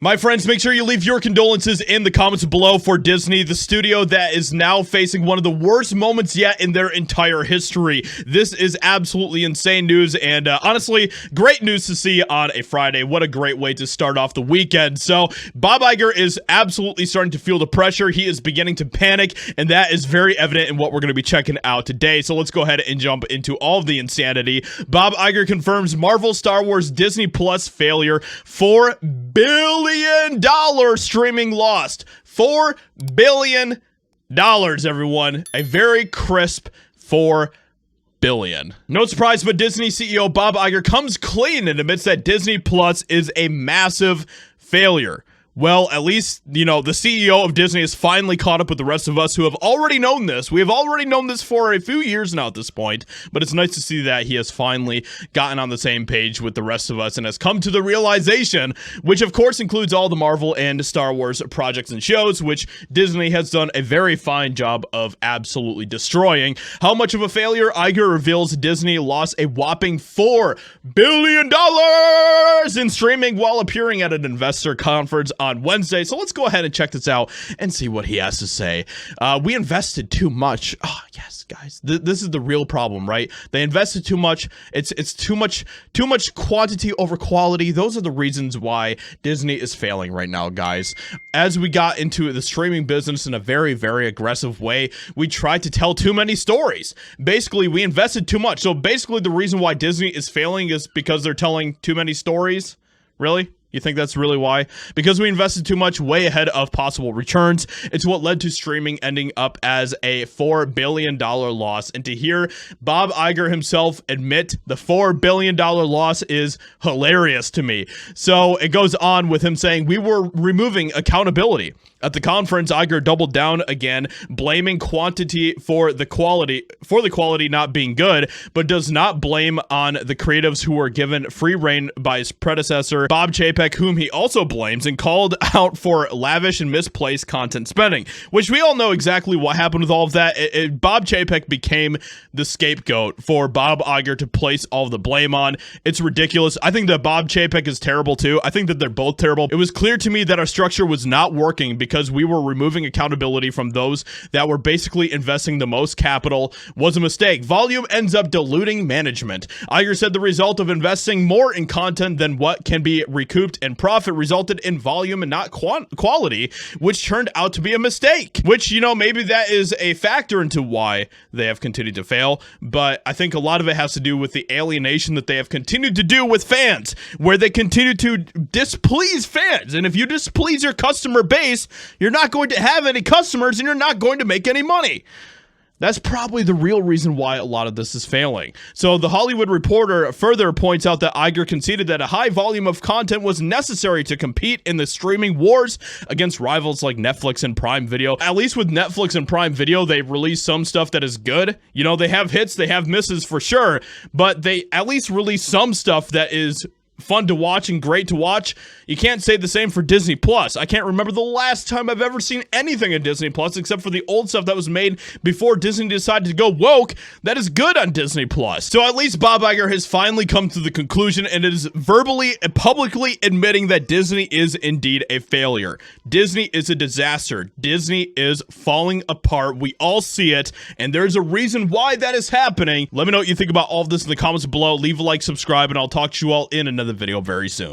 My friends, make sure you leave your condolences in the comments below for Disney, the studio that is now facing one of the worst moments yet in their entire history. This is absolutely insane news, and honestly, great news to see on a Friday. What a great way to start off the weekend. So, Bob Iger is absolutely starting to feel the pressure. He is beginning to panic, and that is very evident in what we're going to be checking out today. So, let's go ahead and jump into all of the insanity. Bob Iger confirms Marvel Star Wars Disney Plus failure. $4 billion streaming lost. $4 billion, everyone. A very crisp $4 billion. No surprise, but Disney CEO Bob Iger comes clean and admits that Disney Plus is a massive failure. Well, at least, you know, the CEO of Disney has finally caught up with the rest of us who have already known this. We have already known this for a few years now at this point, but it's nice to see that he has finally gotten on the same page with the rest of us and has come to the realization, which of course includes all the Marvel and Star Wars projects and shows, which Disney has done a very fine job of absolutely destroying. How much of a failure? Iger reveals Disney lost a whopping $4 billion in streaming while appearing at an investor conference on Wednesday. So let's go ahead and check this out and see what he has to say. We invested too much. Oh, yes, guys. This is the real problem, right? They invested too much. It's too much quantity over quality. Those are the reasons why Disney is failing right now, guys. As we got into the streaming business in a very, very aggressive way, we tried to tell too many stories. Basically, we invested too much. So basically, the reason why Disney is failing is because they're telling too many stories. Really? You think that's really why? Because we invested too much, way ahead of possible returns. It's what led to streaming ending up as a $4 billion loss. And to hear Bob Iger himself admit the $4 billion loss is hilarious to me. So it goes on with him saying, we were removing accountability. At the conference, Iger doubled down again, blaming quantity for the quality not being good, but does not blame on the creatives who were given free reign by his predecessor, Bob Chapek, whom he also blames, and called out for lavish and misplaced content spending, which we all know exactly what happened with all of that. Bob Chapek became the scapegoat for Bob Iger to place all of the blame on. It's ridiculous. I think that Bob Chapek is terrible too. I think that they're both terrible. It was clear to me that our structure was not working because we were removing accountability from those that were basically investing the most capital. Was a mistake. Volume ends up diluting management. Iger said the result of investing more in content than what can be recouped in profit resulted in volume and not quality, which turned out to be a mistake. Which, you know, maybe that is a factor into why they have continued to fail, but I think a lot of it has to do with the alienation that they have continued to do with fans, where they continue to displease fans. And if you displease your customer base, you're not going to have any customers and you're not going to make any money. That's probably the real reason why a lot of this is failing. So the Hollywood Reporter further points out that Iger conceded that a high volume of content was necessary to compete in the streaming wars against rivals like Netflix and Prime Video. At least with Netflix and Prime Video, they release some stuff that is good. You know, they have hits, they have misses for sure, but they at least release some stuff that is fun to watch and great to watch. You can't say the same for Disney Plus. I can't remember the last time I've ever seen anything in Disney Plus except for the old stuff that was made before Disney decided to go woke that is good on Disney Plus. So at least Bob Iger has finally come to the conclusion and is verbally and publicly admitting that Disney is indeed a failure. Disney is a disaster. Disney is falling apart. We all see it, and there's a reason why that is happening. Let me know what you think about all of this in the comments below. Leave a like, subscribe, and I'll talk to you all in another video very soon.